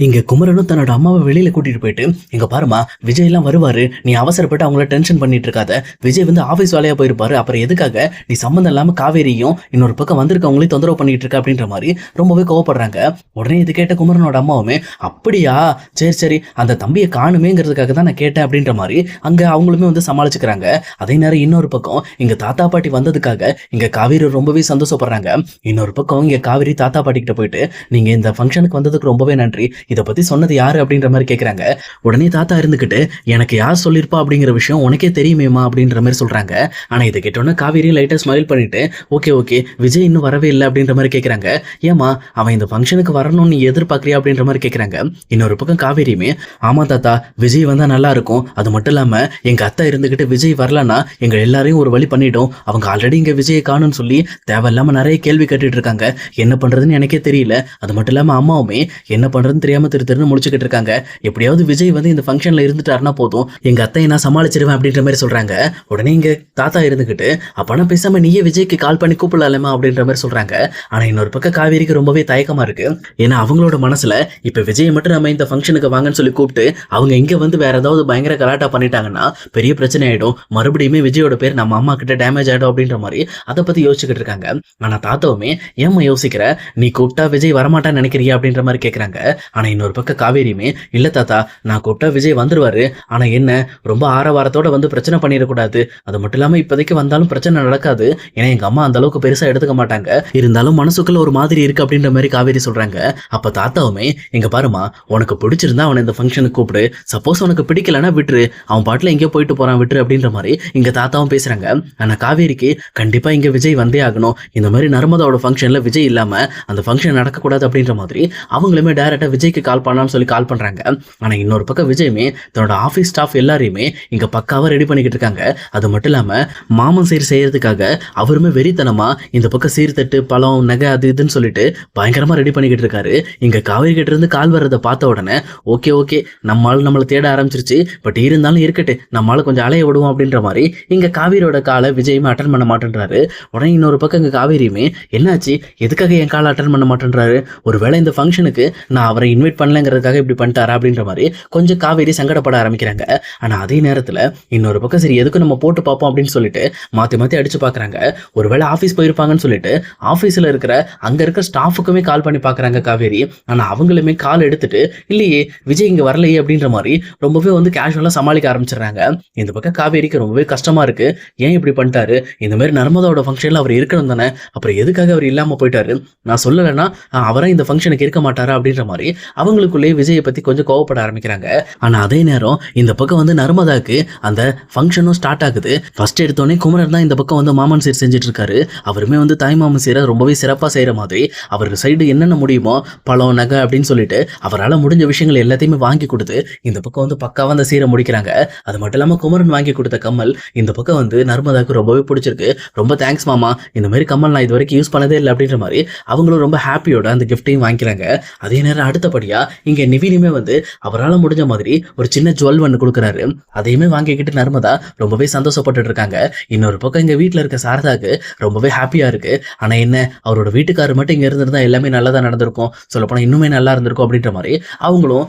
இங்க குமரனும் தன்னோட அம்மாவை வெளியில கூட்டிட்டு போயிட்டு, இங்க பாருமா விஜய் எல்லாம் வருவாரு, நீ அவசரப்பட்டு அவங்கள டென்ஷன் பண்ணிட்டு இருக்காத. விஜய் வந்து ஆபீஸ் வேலையா போயிருப்பாரு, அப்புறம் எதுக்காக நீ சம்மந்தம் இல்லாம காவேரியும் இன்னொரு பக்கம் வந்திருக்கவங்களையும் தொந்தரவு பண்ணிட்டு இருக்க அப்படின்ற மாதிரி ரொம்பவே கோவப்படுறாங்க. உடனே இது கேட்ட குமரனோட அம்மாவுமே, அப்படியா, சரி சரி, அந்த தம்பியை காணுமேங்கிறதுக்காக தான் நான் கேட்டேன் அப்படின்ற மாதிரி அங்க அவங்களுமே வந்து சமாளிச்சுக்கிறாங்க. அதே நேரம் இன்னொரு பக்கம் இங்க தாத்தா பாட்டி வந்ததுக்காக இங்க காவேரி ரொம்பவே சந்தோஷப்படுறாங்க. இன்னொரு பக்கம் இங்க காவேரி தாத்தா பாட்டி கிட்ட போயிட்டு, நீங்க இந்த ஃபங்க்ஷனுக்கு வந்ததுக்கு ரொம்பவே நன்றி, இதை பத்தி சொன்னது யாரு அப்படின்ற மாதிரி கேட்குறாங்க. உடனே தாத்தா இருந்துகிட்டு, எனக்கு யார் சொல்லியிருப்பா அப்படிங்கிற விஷயம் உனக்கே தெரியுமேமா அப்படின்ற மாதிரி சொல்றாங்க. ஆனா இதை கேட்டோன்னே காவேரி லைட்டா ஸ்மைல் பண்ணிட்டு, ஓகே ஓகே, விஜய் இன்னும் வரவே இல்லை அப்படின்ற மாதிரி கேட்குறாங்க. ஏமா அவன் இந்த ஃபங்க்ஷனுக்கு வரணும்னு நீ எதிர்பார்க்குறியா அப்படின்ற மாதிரி கேட்குறாங்க. இன்னொரு பக்கம் காவேரியுமே, ஆமா தாத்தா, விஜய் வந்தா நல்லா இருக்கும், அது மட்டும் இல்லாம எங்க அத்தா இருந்துகிட்டு விஜய் வரலன்னா எங்க எல்லாரையும் ஒரு வழி பண்ணிட்டோம், அவங்க ஆல்ரெடி இங்க விஜயை காணும்னு சொல்லி தேவையில்லாம நிறைய கேள்வி கேட்டுட்டு இருக்காங்க, என்ன பண்றதுன்னு எனக்கே தெரியல. அது மட்டும் இல்லாம அம்மாவுமே என்ன பண்றதுன்னு தெரியாம திரு முடிச்சுக்கிட்டு இருக்காங்க. எப்படியாவது விஜய் வந்து இந்த ஃபங்க்ஷன்ல இருந்துட்டாருன்னா போதும், எங்க அத்தை நான் சமாளிச்சிருவேன் அப்படின்ற மாதிரி சொல்றாங்க. உடனே இங்க தாத்தா இருந்துகிட்டு, அப்பனா பேசாம நீயே விஜய்க்கு கால் பண்ணி கூப்பிடலாமா அப்படின்ற மாதிரி சொல்றாங்க. ஆனா இன்னொரு பக்கம் காவேரிக்கு ரொம்பவே தயக்கமா இருக்கு. ஏன்னா அவங்களோட மனசுல இப்ப விஜய் மட்டும் நம்ம இந்த ஃபங்க்ஷனுக்கு வாங்கன்னு சொல்லி கூப்பிட்டு அவங்க இங்க வந்து வேற ஏதாவது பயங்கர கலாட்டா பண்ணிட்டாங்கன்னா பெரிய பிரச்சனை ஆயிடும், மறுபடியும் விஜயோட பேர் நம்ம அம்மா கிட்ட டேமேஜ் ஆயிடும் அப்படின்ற மாதிரி அதை பத்தி யோசிச்சுக்கிட்டு இருக்காங்க. ஆனா தாத்தாவுமே, ஏமா யோசிக்கிற, நீ கூப்பிட்டா விஜய் வரமாட்டான்னு நினைக்கிறியா அப்படின்ற மாதிரி கேட்கறாங்க. ஆனா இன்னொரு பக்கம் காவேரியுமே, இல்ல தாத்தா, நான் கூப்பிட்டா விஜய் வந்துருவாரு, ஆனா என்ன ரொம்ப ஆரவாரத்தோட வந்து பிரச்சனை பண்ணிடக்கூடாது, அது மட்டும் இல்லாம இப்போதைக்கு வந்தாலும் பிரச்சனை நடக்காது, ஏன்னா எங்க அம்மா அந்த அளவுக்கு பெருசா எடுத்துக்க மாட்டாங்க, இருந்தாலும் மனசுக்குள்ள ஒரு மாதிரி இருக்கு அப்படின்ற மாதிரி காவேரி சொல்றாங்க. அப்ப தாத்தாவுமே, எங்க பாருமா, உனக்கு பிடிச்சிருந்தா அவனை இந்த ஃபங்க்ஷனுக்கு கூப்பிடு, சப்போஸ் உனக்கு பிடிக்கலன்னா விட்டுரு, அவன் பாட்டுல எங்கேயோ போயிட்டு போறான் விட்டுரு அப்படின்ற மாதிரி இங்க தாத்தாவும் பேசுறாங்க. ஆனா காவேரிக்கு கண்டிப்பா இங்க விஜய் வந்தே ஆகணும், இந்த மாதிரி நர்மதாவோட ஃபங்க்ஷன்ல விஜய் இல்லாம அந்த ஃபங்க்ஷன் நடக்கக்கூடாது அப்படின்ற மாதிரி அவங்களுமே டைரக்டா விஜய்க்கு கால் பண்ணலாம்னு சொல்லி கால் பண்றாங்க. ஆனா இன்னொரு பக்கம் விஜயுமே தன்னோட ஆஃபீஸ் ஸ்டாஃப் எல்லாரையுமே இங்க பக்காவா ரெடி பண்ணிக்கிட்டு இருக்காங்க. அது மட்டும் இல்லாம மாமன் சீர் செய்யறதுக்காக அவருமே வெறித்தனமா இந்த பக்கம் சீர்தட்டு பழம் நகை அது இதுன்னு சொல்லிட்டு பயங்கரமா ரெடி பண்ணிக்கிட்டு இருக்காரு. இங்க காவேரி கிட்ட இருந்து கால் வர்றதை பார்த்த உடனே ஓகே ஓகே, நம்மளால நம்மளை தேட ஆரம்பிச்சிருச்சு, பட் இருந்தாலும் இருக்கட்டு, நம்மளால கொஞ்சம் அலைய விடுவோம் அப்படின்ற மாதிரி இங்க காவேரியோட காலை விஜயுமே அட்டன் பண்ண மாட்டேன்றாரு. உடனே இன்னொரு பக்கம் இங்க காவேரியுமே, என்னாச்சு, எதுக்காக என் காலை அட்டன் பண்ண மாட்டேன்றாரு, ஒருவேளை இந்த ஃபங்க்ஷனுக்கு நான் அவரை இன்வைட் பண்ணலங்கிறதுக்காக இப்படி பண்ணிட்டாரா அப்படின்ற மாதிரி கொஞ்சம் காவேரி சங்கடப்பட ஆரம்பிக்கிறாங்க. ஆனா அதே நேரத்துல இன்னொரு பக்கம் சரி எதுக்கும் நம்ம போட்டு பார்ப்போம் அப்படின்னு சொல்லிட்டு மாத்தி மாத்தி அடிச்சு பாக்குறாங்க. ஒருவேளை ஆஃபீஸ் போயிருப்பாங்கன்னு சொல்லிட்டு ஆஃபீஸ்ல இருக்கிற அங்க இருக்கிற ஸ்டாஃபுக்குமே கால் பண்ணி பாக்குறாங்க காவேரி. ஆனா அவங்களுமே கால் எடுத்துட்டு, இல்லையே விஜய் இங்க வரலையே அப்படின்ற மாதிரி ரொம்பவே வந்து கேஷுவலா சமாளிக்க ஆரம்பிச்சிடுறாங்க. இந்த பக்கம் காவேரிக்கு ரொம்பவே கஷ்டமா இருக்கு, ஏன் இப்படி பண்ணிட்டாரு, இந்த மாதிரி நர்மதாவோட ஃபங்க்ஷன்ல அவர் இருக்கணும் தானே, அப்புறம் எதுக்காக அவர் இல்லாம போயிட்டாரு, நான் சொல்லலைன்னா அவரை இந்த ஃபங்க்ஷனுக்கு இருக்க மாட்டாரா அப்படின்ற மாதிரி அவங்களுக்குள்ளேயே விஜயை பத்தி கொஞ்சம் கோவப்பட ஆரம்பிக்கிறாங்க. ஆனா அதே நேரம் இந்த பக்கம் வந்து நர்மதாக்கு அந்த ஃபங்க்ஷனும் ஸ்டார்ட் ஆகுது. ஃபர்ஸ்ட் எடுத்தோடனே குமரன் தான் இந்த பக்கம் வந்து மாமன் சீர் செஞ்சுட்டு இருக்காரு. அவருமே வந்து தாய் மாமன் சீரை ரொம்பவே சிறப்பா செய்யற மாதிரி அவர் சைடு என்னென்ன முடியுமோ பழம் நகை அப்படின்னு சொல்லிட்டு அவரால் முடிஞ்ச விஷயங்கள் எல்லாத்தையுமே வாங்கி கொடுத்து இந்த பக்கம் வந்து பக்காவா அந்த சீரை முடிக்கிறாங்க. அது மட்டும் இல்லாம குமரன் வாங்கி கொடுத்த கம்மல் இந்த பக்கம் வந்து நர்மதாக்கு ரொம்பவே பிடிச்சிருக்கு. ரொம்ப தேங்க்ஸ் மாமா, இந்த மாதிரி கம்மல் நான் இது வரைக்கும் யூஸ் பண்ணதே இல்லை அப்படின்ற மாதிரி அவங்களும் ரொம்ப ஹாப்பியோட அந்த கிஃப்டையும் வாங்கிக்கிறாங்க. அதே நேரம் அடுத்தபடியா இங்க நிவினுமே வந்து அவரால் முடிஞ்ச மாதிரி ஒரு சின்ன ஜுவல் ஒன்று கொடுக்குறாரு. அதையுமே வாங்கிக்கிட்டு நர்மதா ரொம்பவே சந்தோஷப்பட்டு இருக்காங்க. இன்னொரு பக்கம் இங்க வீட்டுல இருக்க சாரதாக்கு ரொம்பவே ஹாப்பியா இருக்கு. ஆனா என்ன, அவரோட வீட்டுக்காரர் மட்டும் இங்க இருந்திருந்தா எல்லாமே நல்லதா நடந்திருக்கும், சொல்லப்போனா இன்னுமே நல்லா இருந்திருக்கும் அப்படின்ற மாதிரி அவங்களும்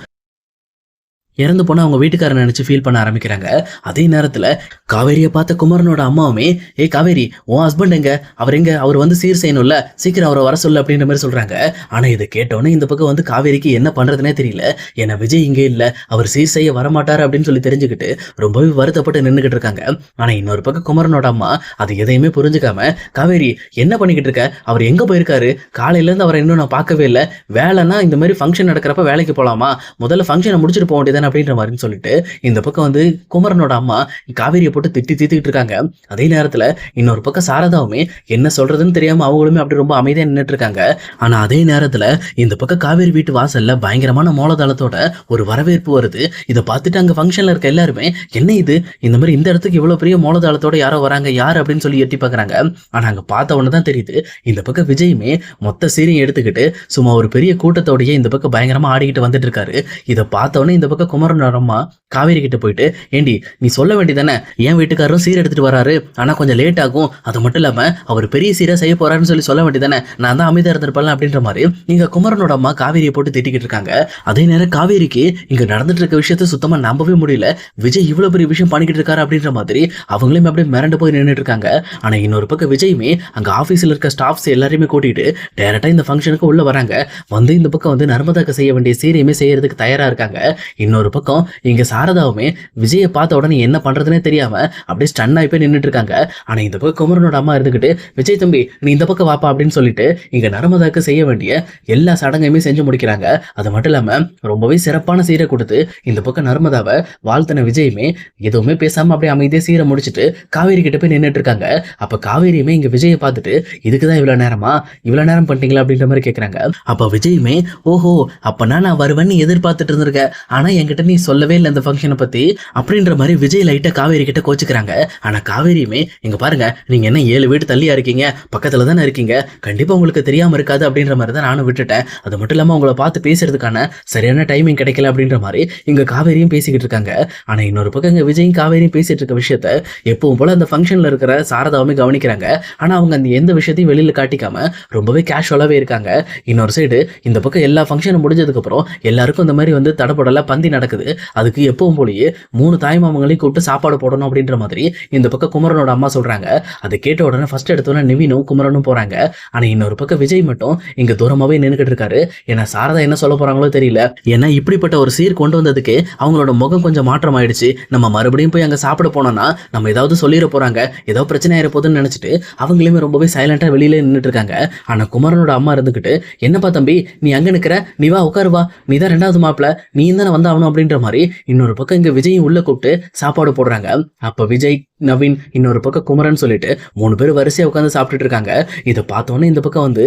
இறந்து போனால் அவங்க வீட்டுக்காரன் நினச்சி ஃபீல் பண்ண ஆரம்பிக்கிறாங்க. அதே நேரத்தில் காவேரியை பார்த்த குமரனோட அம்மாவுமே, ஏ காவேரி, உன் ஹஸ்பண்ட் எங்க, அவர் வந்து சீர் செய்யணும்ல, சீக்கிரம் அவரை வர சொல்லு அப்படின்ற மாதிரி சொல்கிறாங்க. ஆனால் இதை கேட்டோன்னே இந்த பக்கம் வந்து காவேரிக்கு என்ன பண்ணுறதுனே தெரியல. ஏன்னா விஜய் இங்கே இல்லை, அவர் சீர் செய்ய வரமாட்டார் அப்படின்னு சொல்லி தெரிஞ்சுக்கிட்டு ரொம்பவே வருத்தப்பட்டு நின்றுக்கிட்டு இருக்காங்க. ஆனால் இன்னொரு பக்கம் குமரனோட அம்மா அது எதையுமே புரிஞ்சுக்காம, காவேரி என்ன பண்ணிக்கிட்டு இருக்க, அவர் எங்கே போயிருக்காரு, காலையிலேருந்து அவரை இன்னும் நான் பார்க்கவே இல்லை, வேலைன்னா இந்த மாதிரி ஃபங்க்ஷன் நடக்கிறப்ப வேலைக்கு போகலாமா, முதல்ல ஃபங்க்ஷனை முடிச்சுட்டு போக வேண்டியது அப்படின்ற மாதிரி சொல்லிட்டு இந்த பக்கம் வந்து குமரனோட அம்மா காவேரியை போட்டு திட்டிக்கிட்டு இருக்காங்க. அதே நேரத்துல இன்னொரு பக்கம் சாரதாவுமே என்ன சொல்றதுன்னு தெரியாம அவங்களுமே அப்படி ரொம்ப அமைதியா நின்றுட்டு இருக்காங்க. ஆனா அதே நேரத்துல இந்த பக்கம் காவேரி வீட்டு வாசல்ல பயங்கரமான மோளதாளத்தோட ஒரு வரவேற்பு வருது. இதை பார்த்துட்டு அங்க ஃபங்க்ஷன்ல இருக்க எல்லாருமே, என்ன இது, இந்த மாதிரி இந்த இடத்துக்கு இவ்வளவு பெரிய மோளதாளத்தோட யாரோ வராங்க, யார் அப்படின்னு சொல்லி எட்டி பாக்குறாங்க. ஆனா அங்க பார்த்த உடனே தான் தெரியுது இந்த பக்கம் விஜயுமே மொத்த சீரையும் எடுத்துக்கிட்டு சும்மா ஒரு பெரிய கூட்டத்தோடய இந்த பக்கம் பயங்கரமா ஆடிக்கிட்டு வந்துட்டு இருக்காரு. இதை பார்த்த உடனே இந்த பக்கம் குமரனோட அம்மா காவேரி கிட்ட போயிட்டு, ஏண்டி நீ சொல்ல வேண்டியதானே, என் வீட்டுக்காரரும் சீர் எடுத்துட்டு வராரு, ஆனா கொஞ்சம் லேட் ஆகும், அது மட்டும் இல்லாம அவர் பெரிய சீரா செய்ய போறாருன்னு சொல்லி சொல்ல வேண்டியதானே, நான் தான் அமைதியா இருந்திருப்பேன் அப்படின்ற மாதிரி இங்க குமரனோட அம்மா காவேரியை போட்டு திட்டிக்கிட்டு இருக்காங்க. அதே நேரம் காவேரிக்கு இங்க நடந்துட்டு இருக்க விஷயத்த சுத்தமா நம்பவே முடியல. விஜய் இவ்வளவு பெரிய விஷயம் பண்ணிக்கிட்டு இருக்காரு அப்படின்ற மாதிரி அவங்களையும் அப்படியே மிரண்டு போய் நின்றுட்டு இருக்காங்க. ஆனா இன்னொரு பக்கம் விஜயுமே அங்க ஆபீஸ்ல இருக்க ஸ்டாஃப்ஸ் எல்லாரையுமே கூட்டிட்டு டைரக்டா இந்த ஃபங்க்ஷனுக்கு உள்ள வராங்க. வந்து இந்த பக்கம் வந்து நர்மதாக்கு செய்ய வேண்டிய சீரையுமே செய்யறதுக்கு தயாரா இருக்காங்க. இன்னொரு பக்கம் இங்க சாரதாவுமே விஜயை பார்த்த உடனே என்ன பண்றதுனே தெரியாம அப்படியே ஸ்டன் ஆகி போய் நின்றுட்டு இருக்காங்க. ஆனா இந்த பக்கம் குமரனோட அம்மா இருந்துகிட்டு, விஜய் தம்பி நீ இந்த பக்கம் வாப்பா அப்படின்னு சொல்லிட்டு இங்க நர்மதாக்கு செய்ய வேண்டிய எல்லா சடங்கையுமே செஞ்சு முடிக்கிறாங்க. அது மட்டும் இல்லாம ரொம்பவே சிறப்பான சீரை கொடுத்து இந்த பக்கம் நர்மதாவை வாழ்த்தின விஜயுமே எதுவுமே பேசாம அப்படியே அமைதியா சீரை முடிச்சுட்டு காவேரி கிட்ட போய் நின்றுட்டு இருக்காங்க. அப்ப காவேரியுமே இங்க விஜயை பார்த்துட்டு, இதுக்குதான் இவ்வளவு நேரமா, இவ்வளவு நேரம் பண்ணிட்டீங்களா அப்படின்ற மாதிரி கேட்கறாங்க. அப்ப விஜயுமே, ஓஹோ அப்பனா நான் வருவேன்னு எதிர்பார்த்துட்டு இருந்திருக்கேன், ஆனா என்கிட்ட நீ சொல்லவே இல்லை இந்த ஃபங்க்ஷனை பத்தி அப்படின்ற மாதிரி விஜய் லைட்டா காவேரி கிட்ட கோச்சுக்கிறாங்க. ஆனா காவேரியுமே, இங்க பாருங்க நீங்க என்ன 7 வீடு தள்ளியா இருக்கீங்க, பக்கத்துல தானே இருக்கீங்க, கண்டிப்பா உங்களுக்கு தெரியாம இருக்காது அப்படின்ற மாதிரி தான் நானும் விட்டுட்டேன். அது மட்டும் இல்லாம உங்களை பார்த்து பேசுறதுக்கான சரியான டைமிங் கிடைக்கல அப்படின்ற மாதிரி இங்க காவேரியும் பேசிக்கிட்டு இருக்காங்க. ஆனா இன்னொரு பக்கம் இங்க விஜயும் காவேரியும் பேசிட்டு இருக்க விஷயத்த எப்பவும் போல அந்த ஃபங்க்ஷன்ல இருக்கிற சாரதாவுமே கவனிக்கிறாங்க. ஆனா அவங்க அந்த எந்த விஷயத்தையும் வெளியில காட்டிக்காம ரொம்பவே கேஷுவலாவே இருக்காங்க. இன்னொரு சைடு இந்த பக்கம் எல்லா ஃபங்க்ஷனும் முடிஞ்சதுக்கு அப்புறம் எல்லாருக்கும் இந்த மாதிரி வந்து தடப்படல பந்தி நடக்குது. அதுக்கு எப்பவும் போலயே 3 தாய்மாமங்களையும் கூப்பிட்டு சாப்பாடு போடணும் அப்படின்ற மாதிரி இந்த பக்கம் குமரனோட அம்மா சொல்றாங்க. அதை கேட்ட உடனே ஃபர்ஸ்ட் எடுத்தோன்னே நிவினும் குமரனும் போறாங்க. ஆனா இன்னொரு பக்கம் விஜய் மட்டும் இங்க தூரமாவே நின்னுக்கிட்டு இருக்காரு. ஏன்னா சாரதா என்ன சொல்ல போறாங்களோ தெரியல. ஏன்னா இப்படிப்பட்ட ஒரு சீர் கொண்டு வந்ததுக்கு அவங்களோட முகம் கொஞ்சம் மாற்றம் ஆயிடுச்சு. நம்ம மறுபடியும் போய் அங்க சாப்பிட போனோம்னா நம்ம ஏதாவது சொல்லிட போறாங்க, ஏதோ பிரச்சனை ஆயிர போதுன்னு நினைச்சிட்டு அவங்களுமே ரொம்பவே சைலண்டா வெளியில நின்றுட்டு இருக்காங்க. ஆனா குமரனோட அம்மா இருந்துகிட்டு, என்னப்பா தம்பி நீ அங்க நிக்கிற, நீ வா உட்காரு வா, நீ தான் 2வது மாப்பிள்ள, நீ தானே வந்தாகணும் அப்படின்ற மாதிரி இன்னொரு பக்கம் இங்க விஜயும் உள்ள கூப்பிட்டு சாப்பாடு போடுறாங்க. அப்ப விஜய், நவீன், இன்னொரு பக்கம் குமரன் சொல்லிட்டு 3 பேர் வரிசையா உட்காந்து சாப்பிட்டுட்டு இருக்காங்க. இதை பார்த்தோன்னே இந்த பக்கம் வந்து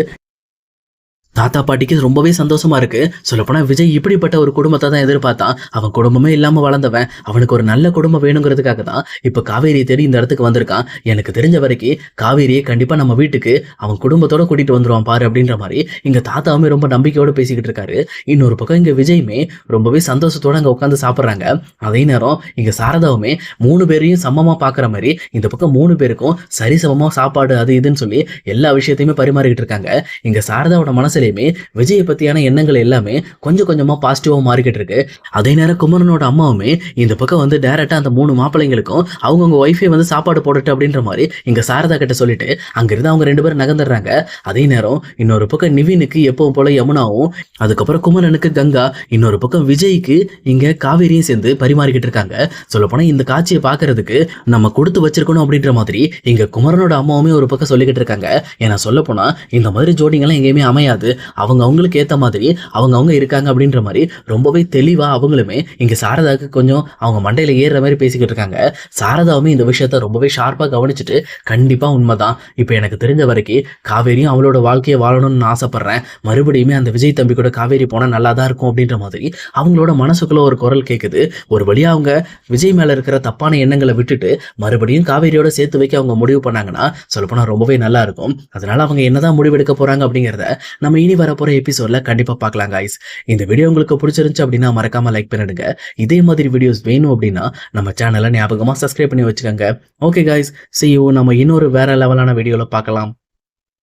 தாத்தா பாட்டிக்கு ரொம்பவே சந்தோஷமா இருக்கு. சொல்லப்போனா விஜய் இப்படிப்பட்ட ஒரு குடும்பத்தை தான் எதிர்பார்த்தான். அவன் குடும்பமே இல்லாம வளர்ந்தவன், அவனுக்கு ஒரு நல்ல குடும்பம் வேணுங்கிறதுக்காக தான் இப்ப காவேரியை தேடி இந்த இடத்துக்கு வந்திருக்கான். எனக்கு தெரிஞ்ச வரைக்கும் காவேரியை கண்டிப்பா நம்ம வீட்டுக்கு அவன் குடும்பத்தோட கூட்டிட்டு வந்துருவான் பாரு அப்படின்ற மாதிரி இங்க தாத்தாவுமே ரொம்ப நம்பிக்கையோட பேசிக்கிட்டு இருக்காரு. இன்னொரு பக்கம் இங்க விஜயுமே ரொம்பவே சந்தோஷத்தோட அங்க உட்காந்து சாப்பிடுறாங்க. அதே நேரம் இங்க சாரதாவுமே 3 பேரையும் சமமா பாக்குற மாதிரி இந்த பக்கம் 3 பேருக்கும் சரிசமமா சாப்பாடு அது இதுன்னு சொல்லி எல்லா விஷயத்தையுமே பரிமாறிக்கிட்டு இருக்காங்க. இங்க சாரதாவோட மனசுல விஜயை பத்தியான எண்ணங்கள் எல்லாமே கொஞ்சம் கொஞ்சமா பாசிட்டிவா மாறிக்கிட்டு இருக்கு. அதே நேரம் குமரனோட அம்மாவுமே இந்த பக்கம் வந்து டைரக்டா அந்த 3 மாப்பிள்ளைங்களுக்கும் அவங்கவுங்க ஒய்ஃபை வந்து சாப்பாடு போடட்டு அப்படின்ற மாதிரி இங்க சாரதா கிட்ட சொல்லிட்டு அங்கிருந்து அவங்க 2 பேரும் நகர்ந்துடுறாங்க. அதே நேரம் இன்னொரு பக்கம் நிவினுக்கு எப்பவும் போல யமுனாவும், அதுக்கப்புறம் குமரனுக்கு கங்கா, இன்னொரு பக்கம் விஜய்க்கு இங்க காவேரியும் சேர்ந்து பரிமாறிக்கிட்டு இருக்காங்க. சொல்ல போனா இந்த காட்சியை பாக்குறதுக்கு நம்ம கொடுத்து வச்சிருக்கணும் அப்படின்ற மாதிரி இங்க குமரனோட அம்மாவுமே ஒரு பக்கம் சொல்லிக்கிட்டு இருக்காங்க. ஏன்னா சொல்ல போனா இந்த மாதிரி ஜோடிங்கெல்லாம் எங்கேயுமே அமையாது, அவங்க அவங்களுக்கு ஏத்த மாதிரி அவங்க இருக்காங்க அப்படின்ற மாதிரி ரொம்பவே தெளிவா அவங்களுமே இங்க சாரதாவுக்கு கொஞ்சம் அவங்க மண்டையில ஏறுற மாதிரி பேசிக்கிட்டு இருக்காங்க. சாரதாவுமே இந்த விஷயத்த ரொம்பவே ஷார்ப்பா கவனிச்சுட்டு, கண்டிப்பா உண்மைதான், இப்ப எனக்கு தெரிஞ்ச வரைக்கும் காவேரியும் அவளோட வாழ்க்கையை வாழணும்னு ஆசைப்படுறேன், மறுபடியுமே அந்த விஜய் தம்பி கூட காவேரி போனா நல்லா தான் இருக்கும் அப்படின்ற மாதிரி அவங்களோட மனசுக்குள்ள ஒரு குரல் கேட்குது. ஒரு வழியா அவங்க விஜய் மேல இருக்கிற தப்பான எண்ணங்களை விட்டுட்டு மறுபடியும் காவேரியோட சேர்த்து வைக்க அவங்க முடிவு பண்ணாங்கன்னா சொல்லப்போனா ரொம்பவே நல்லா இருக்கும். அதனால அவங்க என்னதான் முடிவெடுக்க போறாங்க அப்படிங்கிறத நம்ம இனி வரப்போற எபிசோட்ல கண்டிப்பா பார்க்கலாம் गाइस. இந்த வீடியோ உங்களுக்கு பிடிச்சிருந்துச்சு அப்படின்னா மறக்காம லைக் பண்ணிடுங்க. இதே மாதிரி வீடியோஸ் வேணும் அப்படின்னா நம்ம சேனலை ஞாபகமா சப்ஸ்கிரைப் பண்ணி வச்சுக்கோங்க. Okay guys, see you. நம்ம இன்னொரு வேற லெவலான வீடியோல பார்க்கலாம்.